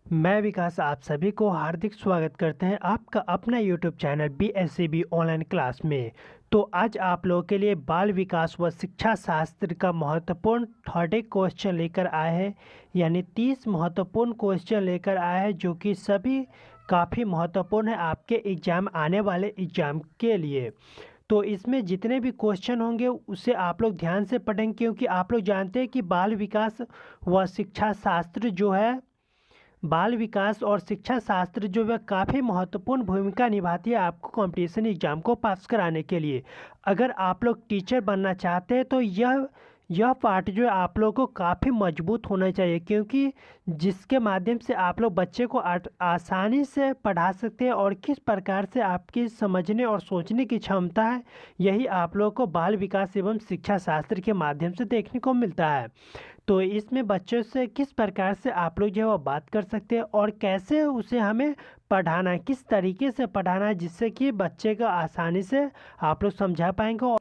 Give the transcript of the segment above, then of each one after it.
मैं विकास आप सभी को हार्दिक स्वागत करते हैं आपका अपना YouTube channel BSCB online class में। तो आज आप लोगों के लिए बाल विकास व शिक्षा शास्त्र का महत्वपूर्ण 30 क्वेश्चन लेकर आए हैं, यानी 30 महत्वपूर्ण क्वेश्चन लेकर आए हैं जो कि सभी काफ़ी महत्वपूर्ण है आपके एग्ज़ाम आने वाले एग्ज़ाम के लिए। तो इसमें जितने भी क्वेश्चन होंगे उसे आप लोग ध्यान से पढ़ेंगे, क्योंकि आप लोग जानते हैं कि बाल विकास व शिक्षा शास्त्र जो है, बाल विकास और शिक्षा शास्त्र जो है काफ़ी महत्वपूर्ण भूमिका निभाती है आपको कंपटीशन एग्जाम को पास कराने के लिए। अगर आप लोग टीचर बनना चाहते हैं तो यह पार्ट जो है आप लोगों को काफ़ी मजबूत होना चाहिए, क्योंकि जिसके माध्यम से आप लोग बच्चे को आसानी से पढ़ा सकते हैं और किस प्रकार से आपकी समझने और सोचने की क्षमता है, यही आप लोगों को बाल विकास एवं शिक्षा शास्त्र के माध्यम से देखने को मिलता है। तो इसमें बच्चों से किस प्रकार से आप लोग जो है वो बात कर सकते हैं और कैसे उसे हमें पढ़ाना है, किस तरीके से पढ़ाना है जिससे कि बच्चे को आसानी से आप लोग समझा पाएंगे।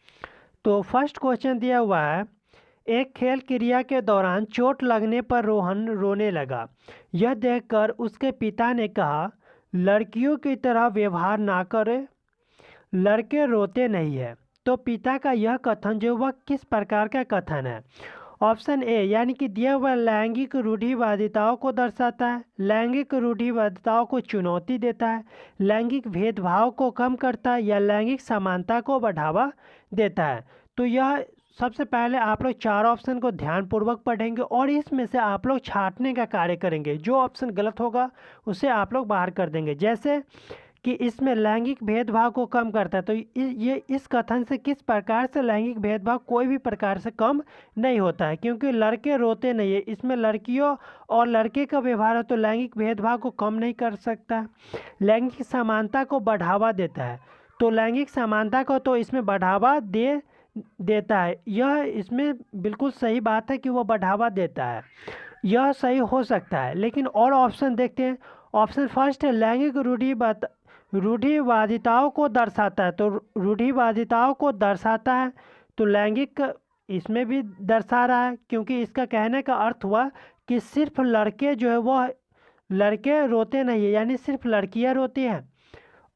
तो फर्स्ट क्वेश्चन दिया हुआ है, एक खेल क्रिया के दौरान चोट लगने पर रोहन रोने लगा। यह देखकर उसके पिता ने कहा, लड़कियों की तरह व्यवहार ना करे, लड़के रोते नहीं है। तो पिता का यह कथन जो वह किस प्रकार का कथन है? ऑप्शन ए यानी कि दिया हुआ लैंगिक रूढ़िवादिताओं को दर्शाता है, लैंगिक रूढ़िवादिताओं को चुनौती देता है, लैंगिक भेदभाव को कम करता है, या लैंगिक समानता को बढ़ावा देता है। तो यह सबसे पहले आप लोग चार ऑप्शन को ध्यानपूर्वक पढ़ेंगे और इसमें से आप लोग छांटने का कार्य करेंगे। जो ऑप्शन गलत होगा उसे आप लोग बाहर कर देंगे। जैसे कि इसमें लैंगिक भेदभाव को कम करता है, तो ये इस कथन से किस प्रकार से लैंगिक भेदभाव कोई भी प्रकार से कम नहीं होता है, क्योंकि लड़के रोते नहीं है, इसमें लड़कियों और लड़के का व्यवहार है, तो लैंगिक भेदभाव को कम नहीं कर सकता। लैंगिक समानता को बढ़ावा देता है, तो लैंगिक समानता को तो इसमें बढ़ावा देता है। यह इसमें बिल्कुल सही बात है कि वह बढ़ावा देता है, यह सही हो सकता है। लेकिन और ऑप्शन देखते हैं। ऑप्शन फर्स्ट है लैंगिक रूढ़िवादिताओं को दर्शाता है, तो रूढ़िवादिताओं को दर्शाता है तो लैंगिक इसमें भी दर्शा रहा है, क्योंकि इसका कहने का अर्थ हुआ कि सिर्फ लड़के जो है वह लड़के रोते नहीं है, यानी सिर्फ लड़कियां रोती हैं।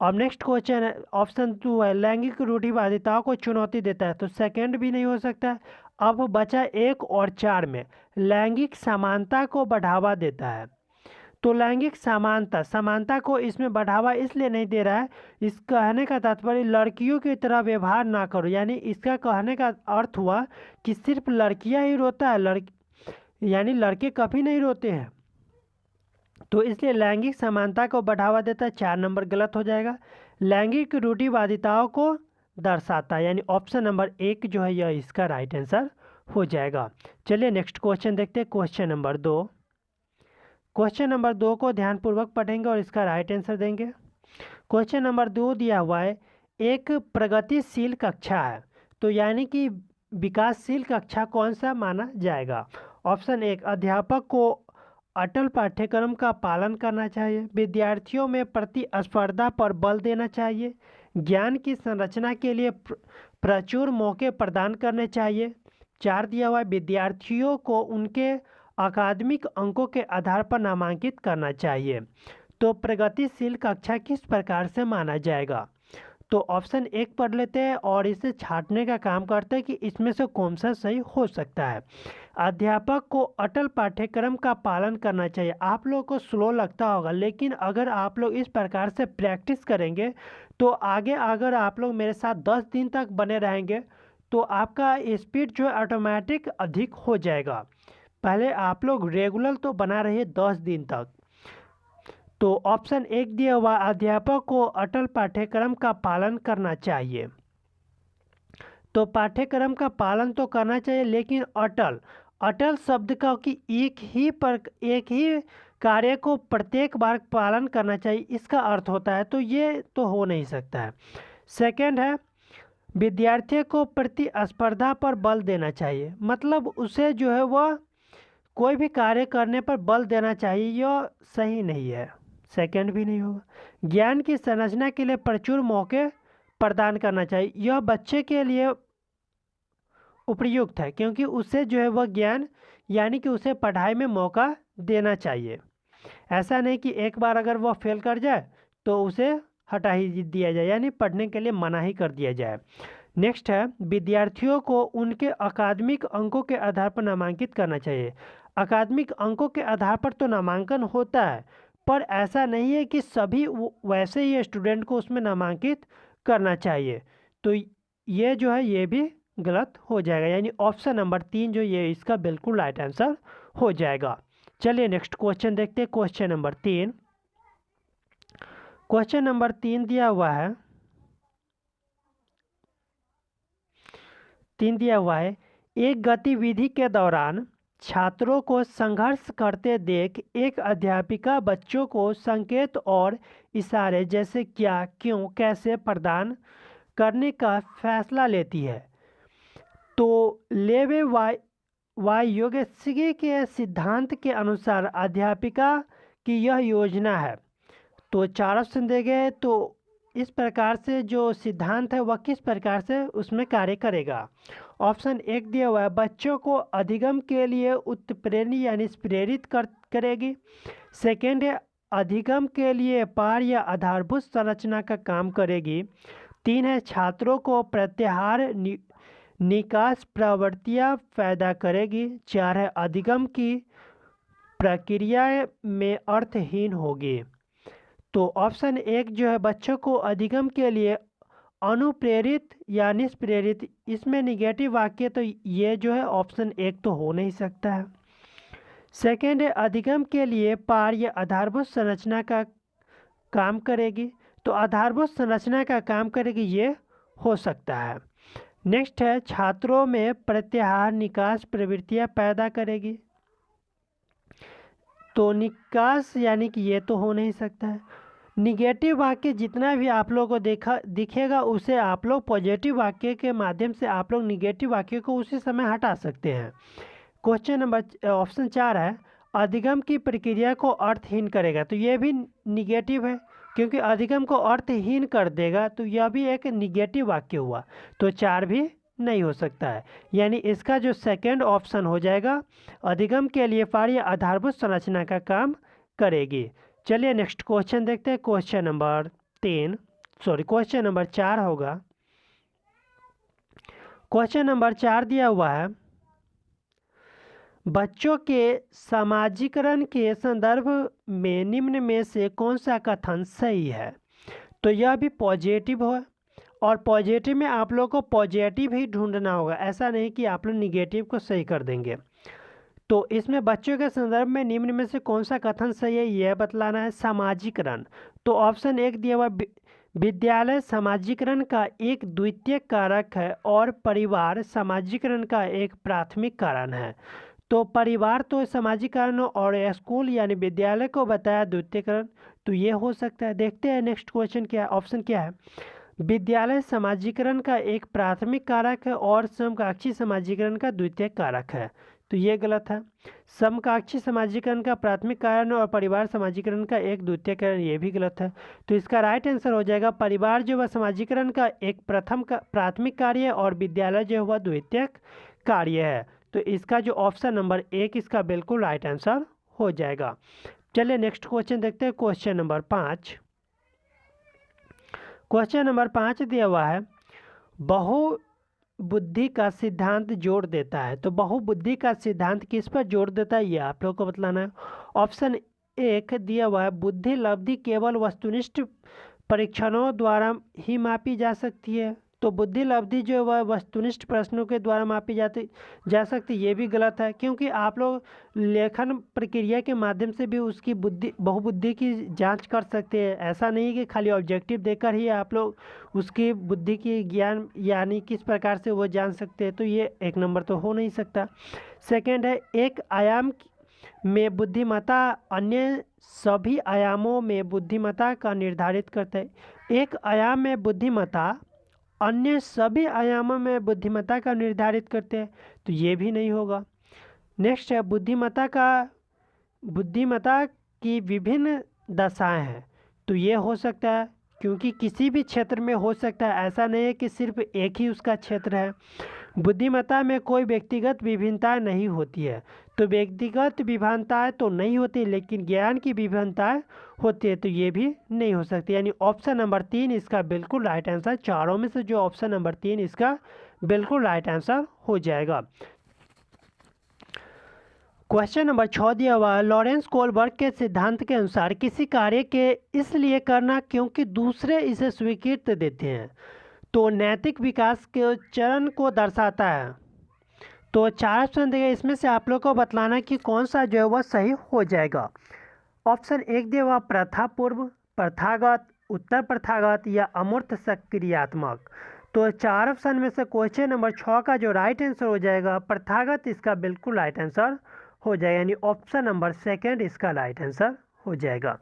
अब नेक्स्ट क्वेश्चन है, ऑप्शन 2 है लैंगिक रूढ़िवादिताओं को चुनौती देता है, तो सेकंड भी नहीं हो सकता है। अब बचा 1 और 4 में, लैंगिक समानता को बढ़ावा देता है। तो लैंगिक समानता को इसमें बढ़ावा इसलिए नहीं दे रहा है, इस कहने का तात्पर्य लड़कियों की तरह व्यवहार ना करो, यानी इसका कहने का अर्थ हुआ कि सिर्फ लड़कियां ही रोता है, यानी लड़के कभी नहीं रोते हैं, तो इसलिए लैंगिक समानता को बढ़ावा देता है। 4 नंबर गलत हो जाएगा। लैंगिक रूढ़िवादिताओं को दर्शाता है, यानी ऑप्शन नंबर 1 जो है यह इसका राइट आंसर हो जाएगा। चलिए नेक्स्ट क्वेश्चन देखते हैं, क्वेश्चन नंबर 2। क्वेश्चन नंबर 2 को ध्यानपूर्वक पढ़ेंगे और इसका राइट आंसर देंगे। क्वेश्चन नंबर 2 दिया हुआ है, एक प्रगतिशील कक्षा है, तो यानी कि विकासशील कक्षा कौन सा माना जाएगा? ऑप्शन 1, अध्यापक को अटल पाठ्यक्रम का पालन करना चाहिए, विद्यार्थियों में प्रतिस्पर्धा पर बल देना चाहिए, ज्ञान की संरचना के लिए प्रचुर मौके प्रदान करने चाहिए। 4 दिया हुआ है, विद्यार्थियों को उनके अकादमिक अंकों के आधार पर नामांकित करना चाहिए। तो प्रगतिशील कक्षा किस प्रकार से माना जाएगा? तो ऑप्शन 1 पढ़ लेते हैं और इसे छांटने का काम करते हैं कि इसमें से कौन सा सही हो सकता है। अध्यापक को अटल पाठ्यक्रम का पालन करना चाहिए। आप लोगों को स्लो लगता होगा, लेकिन अगर आप लोग इस प्रकार से प्रैक्टिस करेंगे तो आगे अगर आप लोग मेरे साथ 10 दिन तक बने रहेंगे तो आपका स्पीड जो है ऑटोमेटिक अधिक हो जाएगा। पहले आप लोग रेगुलर तो बना रहिए 10 दिन तक। तो ऑप्शन 1 दिया हुआ, अध्यापक को अटल पाठ्यक्रम का पालन करना चाहिए। तो पाठ्यक्रम का पालन तो करना चाहिए, लेकिन अटल शब्द का कि एक ही कार्य को प्रत्येक बार पालन करना चाहिए, इसका अर्थ होता है, तो ये तो हो नहीं सकता है। सेकंड है, विद्यार्थी को प्रतिस्पर्धा पर बल देना चाहिए, मतलब उसे जो है वह कोई भी कार्य करने पर बल देना चाहिए, यह सही नहीं है, सेकंड भी नहीं होगा। ज्ञान की संरचना के लिए प्रचुर मौके प्रदान करना चाहिए, यह बच्चे के लिए उपयुक्त है, क्योंकि उसे जो है वह ज्ञान यानी कि उसे पढ़ाई में मौका देना चाहिए। ऐसा नहीं कि एक बार अगर वह फेल कर जाए तो उसे हटा ही दिया जाए, यानी पढ़ने के लिए मना ही कर दिया जाए। नेक्स्ट है, विद्यार्थियों को उनके अकादमिक अंकों के आधार पर नामांकित करना चाहिए। अकादमिक अंकों के आधार पर तो नामांकन होता है, पर ऐसा नहीं है कि सभी वैसे ही स्टूडेंट को उसमें नामांकित करना चाहिए। तो ये जो है ये भी गलत हो जाएगा, यानी ऑप्शन नंबर 3 जो ये इसका बिल्कुल राइट आंसर हो जाएगा। चलिए नेक्स्ट क्वेश्चन देखते हैं। क्वेश्चन नंबर 3, क्वेश्चन नंबर 3 दिया हुआ है, 3 दिया हुआ है, एक गतिविधि के दौरान छात्रों को संघर्ष करते देख एक अध्यापिका बच्चों को संकेत और इशारे जैसे क्या, क्यों, कैसे प्रदान करने का फैसला लेती है। तो लेवे वायोगत्स्की के सिद्धांत के अनुसार अध्यापिका की यह योजना है। तो 4 ऑप्शन दिए गए, तो इस प्रकार से जो सिद्धांत है वह किस प्रकार से उसमें कार्य करेगा। ऑप्शन 1 दिया हुआ है, बच्चों को अधिगम के लिए उत्प्रेरणी यानी प्रेरित करेगी। सेकेंड है, अधिगम के लिए पार या आधारभूत संरचना का काम करेगी। 3 है, छात्रों को प्रत्याहार निकास प्रवृत्तियाँ पैदा करेगी। 4 है, अधिगम की प्रक्रिया में अर्थहीन होगी। तो ऑप्शन 1 जो है, बच्चों को अधिगम के लिए अनुप्रेरित या निष्प्रेरित, इसमें निगेटिव वाक्य, तो ये जो है ऑप्शन 1 तो हो नहीं सकता है। सेकेंड है, अधिगम के लिए पार या आधारभूत संरचना का काम करेगी। तो आधारभूत संरचना का काम करेगी, ये हो सकता है। नेक्स्ट है, छात्रों में प्रत्याहार निकास प्रवृत्तियाँ पैदा करेगी। तो निकास यानी कि ये तो हो नहीं सकता है। निगेटिव वाक्य जितना भी आप लोगों को दिखेगा उसे आप लोग पॉजिटिव वाक्य के माध्यम से आप लोग निगेटिव वाक्य को उसी समय हटा सकते हैं। क्वेश्चन नंबर ऑप्शन 4 है, अधिगम की प्रक्रिया को अर्थहीन करेगा। तो ये भी निगेटिव है, क्योंकि अधिगम को अर्थहीन कर देगा तो यह भी एक निगेटिव वाक्य हुआ। तो 4 भी नहीं हो सकता है, यानी इसका जो सेकंड ऑप्शन हो जाएगा, अधिगम के लिए पार या आधारभूत संरचना का काम करेगी। चलिए नेक्स्ट क्वेश्चन देखते हैं। क्वेश्चन नंबर 4 होगा। क्वेश्चन नंबर 4 दिया हुआ है, बच्चों के सामाजिकरण के संदर्भ में निम्न में से कौन सा कथन सही है। तो यह भी पॉजिटिव हो, और पॉजिटिव में आप लोग को पॉजिटिव ही ढूंढना होगा, ऐसा नहीं कि आप लोग निगेटिव को सही कर देंगे। तो इसमें बच्चों के संदर्भ में निम्न में से कौन सा कथन सही है यह बतलाना है। सामाजिकरण, तो ऑप्शन 1 दिया हुआ, विद्यालय सामाजिकरण का एक द्वितीयक कारक है और परिवार सामाजिकरण का एक प्राथमिक कारण है। तो परिवार तो सामाजिक कारण और स्कूल यानी विद्यालय को बताया द्वितीयकरण, तो ये हो सकता है। देखते हैं नेक्स्ट क्वेश्चन क्या है, ऑप्शन क्या है। विद्यालय सामाजिकरण का एक प्राथमिक कारक है और समकक्षी सामाजिकरण का द्वितीयक कारक है, तो ये गलत है। समकक्षी सामाजिकरण का प्राथमिक कारण और परिवार सामाजिकरण का एक द्वितीयक कारण, ये भी गलत है। तो इसका राइट आंसर हो जाएगा, परिवार जो वह सामाजिकरण का एक प्राथमिक कार्य है और विद्यालय जो हुआ द्वितीयक कार्य है। तो इसका जो ऑप्शन नंबर 1 इसका बिल्कुल राइट आंसर हो जाएगा। चलिए नेक्स्ट क्वेश्चन देखते हैं। क्वेश्चन नंबर 5, क्वेश्चन नंबर 5 दिया हुआ है, बहुबुद्धि का सिद्धांत जोड़ देता है। तो बहुबुद्धि का सिद्धांत किस पर जोड़ देता है ये आप लोग को बतलाना है। ऑप्शन 1 दिया हुआ है, बुद्धि लब्धि केवल वस्तुनिष्ठ परीक्षणों द्वारा ही मापी जा सकती है। तो बुद्धि लब्धि जो है वह वस्तुनिष्ठ प्रश्नों के द्वारा मापी जा सकती, ये भी गलत है, क्योंकि आप लोग लेखन प्रक्रिया के माध्यम से भी उसकी बहुबुद्धि की जांच कर सकते हैं। ऐसा नहीं कि खाली ऑब्जेक्टिव देकर ही आप लोग उसकी बुद्धि की ज्ञान यानी किस प्रकार से वो जान सकते हैं। तो ये 1 नंबर तो हो नहीं सकता। सेकेंड है, एक आयाम में बुद्धिमत्ता अन्य सभी आयामों में बुद्धिमत्ता का निर्धारित करता है। एक आयाम में बुद्धिमत्ता अन्य सभी आयामों में बुद्धिमत्ता का निर्धारित करते हैं, तो ये भी नहीं होगा। नेक्स्ट है, बुद्धिमत्ता की विभिन्न दशाएं हैं, तो ये हो सकता है, क्योंकि किसी भी क्षेत्र में हो सकता है, ऐसा नहीं है कि सिर्फ एक ही उसका क्षेत्र है। बुद्धिमत्ता में कोई व्यक्तिगत विभिन्नताएं नहीं होती है। तो व्यक्तिगत विभिन्नताएं तो नहीं होती, लेकिन ज्ञान की विभिन्नताएं होती है, तो ये भी नहीं हो सकती। यानी ऑप्शन नंबर 3 इसका बिल्कुल राइट आंसर, चारों में से जो ऑप्शन नंबर 3 इसका बिल्कुल राइट आंसर हो जाएगा। क्वेश्चन नंबर 6 दिया हुआ है, लॉरेंस कोलबर्ग के सिद्धांत के अनुसार किसी कार्य के इसलिए करना क्योंकि दूसरे इसे स्वीकृति देते हैं, तो नैतिक विकास के चरण को दर्शाता है। तो 4 ऑप्शन दिए, इसमें से आप लोग को बतलाना कि कौन सा जो है वह सही हो जाएगा। ऑप्शन 1 दिया हुआ प्रथापूर्व, प्रथागत, उत्तर प्रथागत या अमूर्त सक्रियात्मक। तो 4 ऑप्शन में से क्वेश्चन नंबर 6 का जो राइट आंसर हो जाएगा प्रथागत, इसका बिल्कुल राइट आंसर हो जाएगा, यानी ऑप्शन नंबर 2 इसका राइट आंसर हो जाएगा।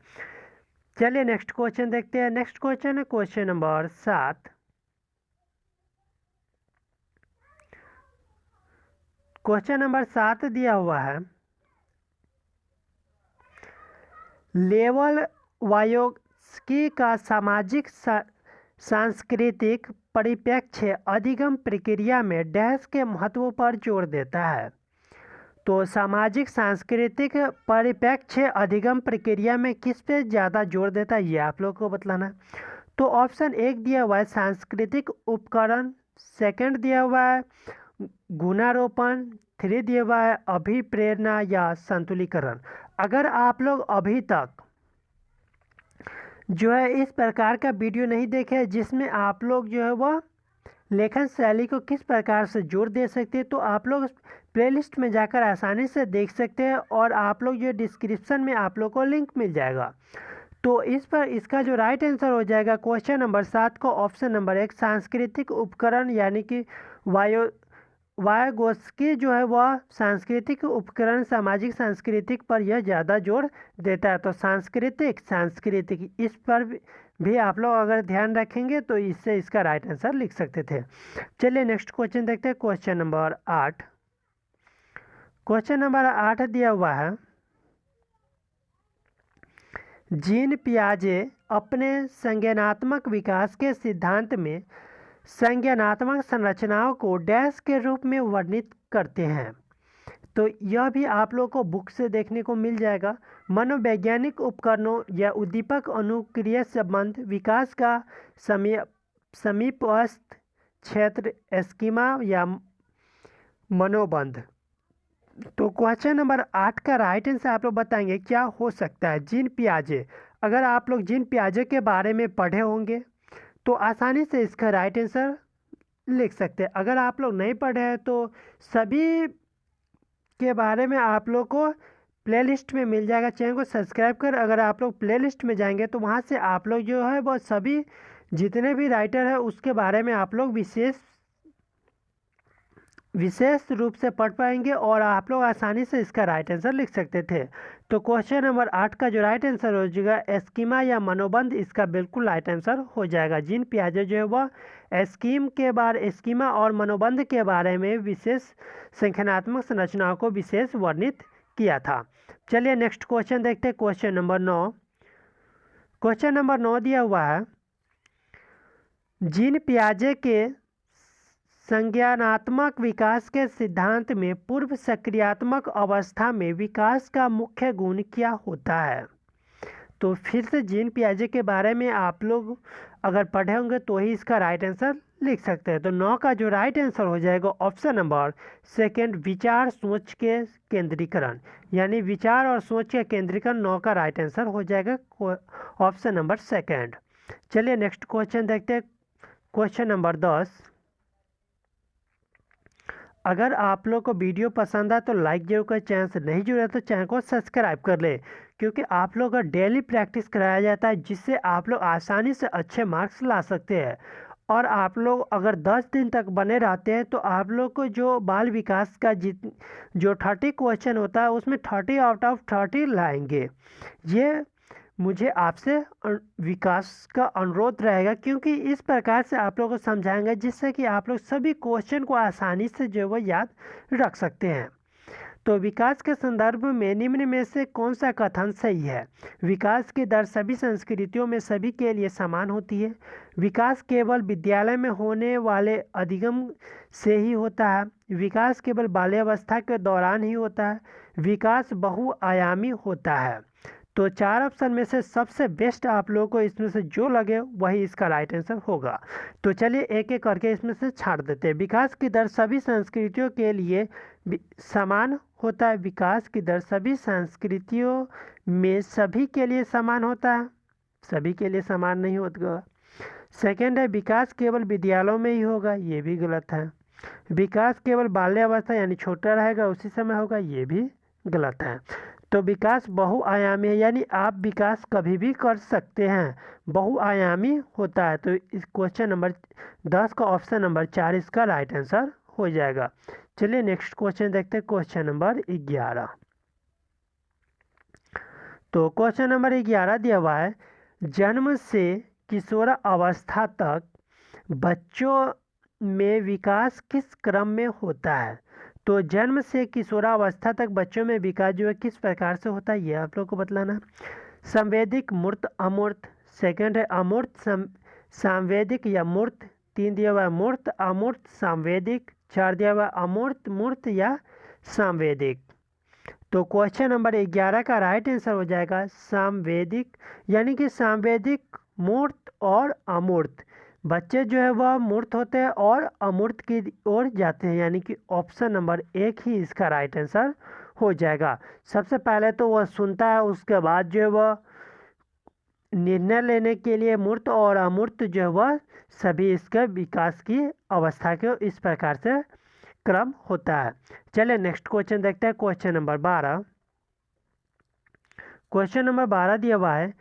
चलिए नेक्स्ट क्वेश्चन देखते हैं। नेक्स्ट क्वेश्चन है क्वेश्चन नंबर 7। क्वेश्चन नंबर 7 दिया हुआ है, लेवल वायोस्की का सामाजिक सांस्कृतिक परिप्रेक्ष्य अधिगम प्रक्रिया में डैश के महत्व पर जोर देता है। तो सामाजिक सांस्कृतिक परिप्रेक्ष्य अधिगम प्रक्रिया में किस पे ज़्यादा जोर देता है, ये आप लोग को बतलाना है। तो ऑप्शन 1 दिया हुआ है सांस्कृतिक उपकरण, 2 दिया हुआ है गुणारोपण, 3 दिया हुआ है अभिप्रेरणा या संतुलीकरण। अगर आप लोग अभी तक जो है इस प्रकार का वीडियो नहीं देखे जिसमें आप लोग जो है वह लेखन शैली को किस प्रकार से जोड़ दे सकते हैं, तो आप लोग प्लेलिस्ट में जाकर आसानी से देख सकते हैं, और आप लोग जो डिस्क्रिप्शन में आप लोग को लिंक मिल जाएगा। तो इस पर इसका जो राइट आंसर हो जाएगा क्वेश्चन नंबर 7 को ऑप्शन नंबर 1 सांस्कृतिक उपकरण, यानी कि वायोगोस्की जो है वह सांस्कृतिक उपकरण सामाजिक सांस्कृतिक पर यह ज़्यादा जोर देता है। तो सांस्कृतिक इस पर भी आप लोग अगर ध्यान रखेंगे तो इससे इसका राइट आंसर लिख सकते थे। चलिए नेक्स्ट क्वेश्चन देखते हैं। Question number 8। क्वेश्चन नंबर 8 दिया हुआ है, जीन पियाजे अपने संज्ञानात्मक विकास के सिद्धांत में संज्ञानात्मक संरचनाओं को डैश के रूप में वर्णित करते हैं। तो यह भी आप लोग को बुक से देखने को मिल जाएगा। मनोवैज्ञानिक उपकरणों या उद्दीपक अनुक्रिया संबंध विकास का समीपस्थ क्षेत्र स्कीमा या मनोबंध। तो क्वेश्चन नंबर 8 का राइट आंसर आप लोग बताएंगे क्या हो सकता है। जीन पियाजे, अगर आप लोग जीन पियाजे के बारे में पढ़े होंगे तो आसानी से इसका राइट आंसर लिख सकते हैं। अगर आप लोग नहीं पढ़े हैं तो सभी के बारे में आप लोग को प्लेलिस्ट में मिल जाएगा। चैनल को सब्सक्राइब कर अगर आप लोग प्लेलिस्ट में जाएंगे तो वहाँ से आप लोग जो है वो सभी जितने भी राइटर हैं उसके बारे में आप लोग विशेष रूप से पढ़ पाएंगे, और आप लोग आसानी से इसका राइट आंसर लिख सकते थे। तो क्वेश्चन नंबर 8 का जो राइट आंसर हो जाएगा स्कीमा या मनोबंध, इसका बिल्कुल राइट आंसर हो जाएगा। जीन पियाजे जो है वह स्कीमा और मनोबंध के बारे में विशेष संख्यात्मक संरचनाओं को विशेष वर्णित किया था। चलिए नेक्स्ट क्वेश्चन देखते हैं। Question number 9। क्वेश्चन नंबर 9 दिया हुआ है, जीन पियाजे के संज्ञानात्मक विकास के सिद्धांत में पूर्व सक्रियात्मक अवस्था में विकास का मुख्य गुण क्या होता है। तो फिर से जीन पियाजे के बारे में आप लोग अगर पढ़े होंगे तो ही इसका राइट आंसर लिख सकते हैं। तो 9 का जो राइट आंसर हो जाएगा ऑप्शन नंबर 2 विचार सोच के केंद्रीकरण, यानी विचार और सोच के केंद्रीकरण 9 का राइट आंसर हो जाएगा ऑप्शन नंबर 2। चलिए नेक्स्ट क्वेश्चन देखते हैं। Question number 10। अगर आप लोग को वीडियो पसंद आए तो लाइक जरूर करें, चैनल से नहीं जुड़े तो चैनल को सब्सक्राइब कर ले, क्योंकि आप लोग का डेली प्रैक्टिस कराया जाता है जिससे आप लोग आसानी से अच्छे मार्क्स ला सकते हैं। और आप लोग अगर 10 दिन तक बने रहते हैं तो आप लोग को जो बाल विकास का जो 30 क्वेश्चन होता है उसमें 30 आउट ऑफ 30 लाएंगे। ये मुझे आपसे विकास का अनुरोध रहेगा, क्योंकि इस प्रकार से आप लोगों को समझाएंगे जिससे कि आप लोग सभी क्वेश्चन को आसानी से जो वो याद रख सकते हैं। तो विकास के संदर्भ में निम्न में से कौन सा कथन सही है? विकास की दर सभी संस्कृतियों में सभी के लिए समान होती है। विकास केवल विद्यालय में होने वाले अधिगम से ही होता है। विकास केवल बाल्यावस्था के दौरान ही होता है। विकास बहुआयामी होता है। तो 4 ऑप्शन में से सबसे बेस्ट आप लोगों को इसमें से जो लगे वही इसका राइट आंसर होगा। तो चलिए एक एक करके इसमें से छांट देते हैं। विकास की दर सभी संस्कृतियों के लिए समान होता है। विकास की दर सभी संस्कृतियों में सभी के लिए समान होता है। सभी के लिए समान नहीं होगा। सेकेंड है विकास केवल विद्यालयों में ही होगा, ये भी गलत है। विकास केवल बाल्यावस्था यानी छोटा रहेगा उसी समय होगा, ये भी गलत है। तो विकास बहुआयामी है, यानी आप विकास कभी भी कर सकते हैं, बहुआयामी होता है। तो इस क्वेश्चन नंबर 10 का ऑप्शन नंबर 4 इसका राइट आंसर हो जाएगा। चलिए नेक्स्ट क्वेश्चन देखते हैं, क्वेश्चन नंबर 11। तो क्वेश्चन नंबर 11 दिया हुआ है, जन्म से किशोर अवस्था तक बच्चों में विकास किस क्रम में होता है? तो जन्म से किशोरावस्था तक बच्चों में विकास जो है किस प्रकार से होता है, ये आप लोग को बतलाना। संवेदिक, मूर्त, अमूर्त। सेकंड है अमूर्त, सांवेदिक या मूर्त। 3 दिया हुआ है मूर्त, अमूर्त, सांवेदिक। 4 दिया हुआ है अमूर्त, मूर्त या सांवेदिक। तो क्वेश्चन नंबर 11 का राइट आंसर हो जाएगा सांवेदिक, यानी कि सांवेदिक, मूर्त और अमूर्त। बच्चे जो है वह मूर्त होते हैं और अमूर्त की ओर जाते हैं, यानी कि ऑप्शन नंबर 1 ही इसका राइट आंसर हो जाएगा। सबसे पहले तो वह सुनता है, उसके बाद जो है वह निर्णय लेने के लिए मूर्त और अमूर्त जो है वह सभी इसके विकास की अवस्था के इस प्रकार से क्रम होता है। चलिए नेक्स्ट क्वेश्चन देखते हैं, क्वेश्चन नंबर 12। क्वेश्चन नंबर 12 दिया हुआ है,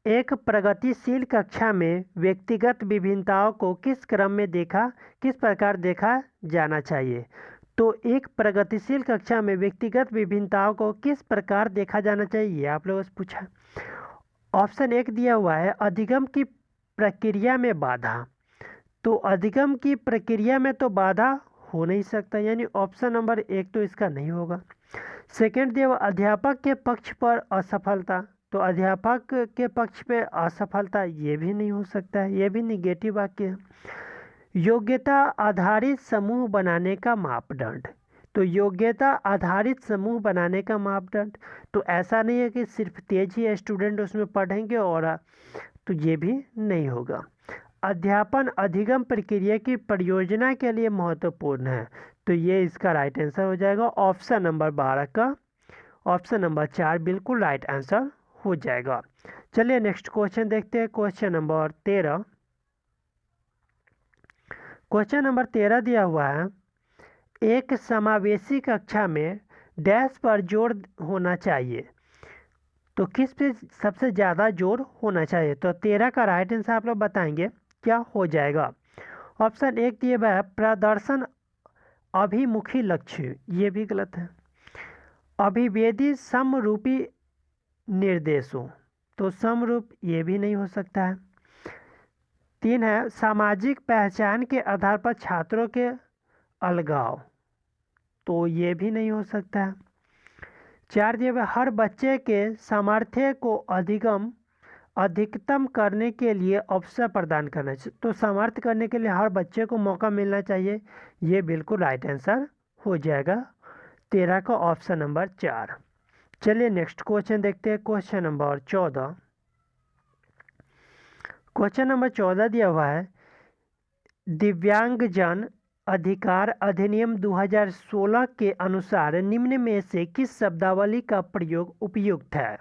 एक प्रगतिशील कक्षा में व्यक्तिगत विभिन्नताओं को किस क्रम में किस प्रकार देखा जाना चाहिए? तो एक प्रगतिशील कक्षा में व्यक्तिगत विभिन्नताओं को किस प्रकार देखा जाना चाहिए, आप लोगों से पूछा। ऑप्शन 1 दिया हुआ है अधिगम की प्रक्रिया में बाधा। तो अधिगम की प्रक्रिया में तो बाधा हो नहीं सकता, यानी ऑप्शन नंबर 1 तो इसका नहीं होगा। सेकेंड दिया हुआ अध्यापक के पक्ष पर असफलता। तो अध्यापक के पक्ष पे असफलता ये भी नहीं हो सकता है, ये भी निगेटिव वाक्य है। योग्यता आधारित समूह बनाने का मापदंड। तो योग्यता आधारित समूह बनाने का मापदंड, तो ऐसा नहीं है कि सिर्फ तेज ही स्टूडेंट उसमें पढ़ेंगे और तो ये भी नहीं होगा। अध्यापन अधिगम प्रक्रिया की परियोजना के लिए महत्वपूर्ण है, तो ये इसका राइट आंसर हो जाएगा। ऑप्शन नंबर 12 का ऑप्शन नंबर 4 बिल्कुल राइट आंसर हो जाएगा। चलिए नेक्स्ट क्वेश्चन देखते हैं, क्वेश्चन नंबर 13। क्वेश्चन नंबर 13 दिया हुआ है, एक समावेशी कक्षा में डैश पर जोर होना चाहिए। तो किस पे सबसे ज़्यादा जोर होना चाहिए? तो 13 का राइट आंसर आप लोग बताएंगे क्या हो जाएगा। ऑप्शन 1 दिए हुआ है प्रदर्शन अभिमुखी लक्ष्य, ये भी गलत है। अभिवेदी समरूपी निर्देशों, तो समरूप ये भी नहीं हो सकता है। 3 है सामाजिक पहचान के आधार पर छात्रों के अलगाव, तो ये भी नहीं हो सकता है। 4 दिए हुए हर बच्चे के सामर्थ्य को अधिकतम करने के लिए अवसर प्रदान करना चाहिए। तो सामर्थ्य करने के लिए हर बच्चे को मौका मिलना चाहिए, ये बिल्कुल राइट आंसर हो जाएगा 13 का ऑप्शन नंबर 4। चलिए नेक्स्ट क्वेश्चन देखते हैं, क्वेश्चन नंबर 14। क्वेश्चन नंबर 14 दिया हुआ है, दिव्यांगजन अधिकार अधिनियम 2016 के अनुसार निम्न में से किस शब्दावली का प्रयोग उपयुक्त है?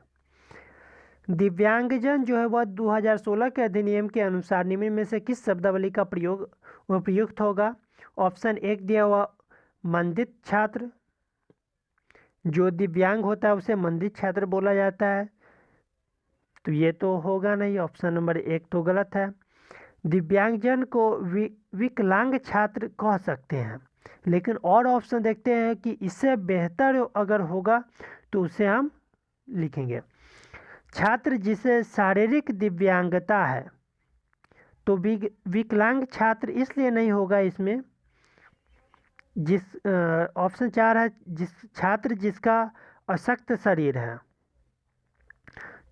दिव्यांगजन जो है वह 2016 के अधिनियम के अनुसार निम्न में से किस शब्दावली का प्रयोग उपयुक्त होगा? ऑप्शन 1 दिया हुआ मंदित छात्र, जो दिव्यांग होता है उसे मंदित छात्र बोला जाता है, तो ये तो होगा नहीं, ऑप्शन नंबर 1 तो गलत है। दिव्यांगजन को विकलांग छात्र कह सकते हैं, लेकिन और ऑप्शन देखते हैं कि इससे बेहतर अगर होगा तो उसे हम लिखेंगे छात्र जिसे शारीरिक दिव्यांगता है। तो विकलांग छात्र इसलिए नहीं होगा इसमें, ऑप्शन 4 है छात्र जिसका अशक्त शरीर है।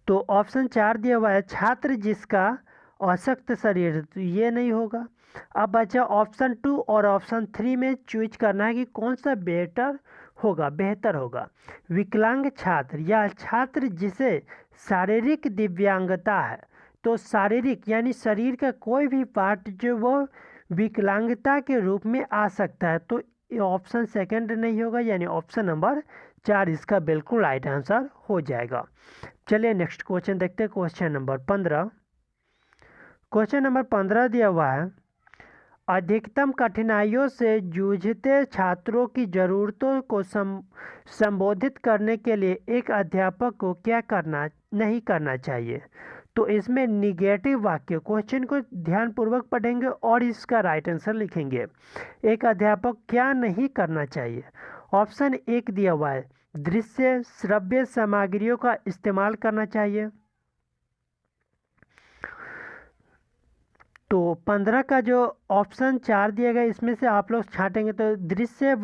तो ऑप्शन 4 दिया हुआ है छात्र जिसका अशक्त शरीर है, तो ये नहीं होगा। अब बचा ऑप्शन 2 और ऑप्शन 3 में चूज करना है कि कौन सा बेहतर होगा। विकलांग छात्र या छात्र जिसे शारीरिक दिव्यांगता है। तो शारीरिक यानी शरीर का कोई भी पार्ट जो वो विकलांगता के रूप में आ सकता है, तो ऑप्शन सेकंड नहीं होगा, यानी ऑप्शन नंबर 4 इसका बिल्कुल राइट आंसर हो जाएगा। चलिए नेक्स्ट क्वेश्चन देखते हैं, क्वेश्चन नंबर 15। क्वेश्चन नंबर 15 दिया हुआ है अधिकतम कठिनाइयों से जूझते छात्रों की ज़रूरतों को संबोधित करने के लिए एक अध्यापक को क्या नहीं करना चाहिए। तो इसमें निगेटिव वाक्य, क्वेश्चन को ध्यानपूर्वक पढ़ेंगे और इसका राइट आंसर लिखेंगे। एक अध्यापक क्या नहीं करना चाहिए। ऑप्शन 1 दिया हुआ है दृश्य श्रव्य सामग्रियों का इस्तेमाल करना चाहिए। तो 15 का जो ऑप्शन 4 दिया गया इसमें से आप लोग छांटेंगे तो दृश्य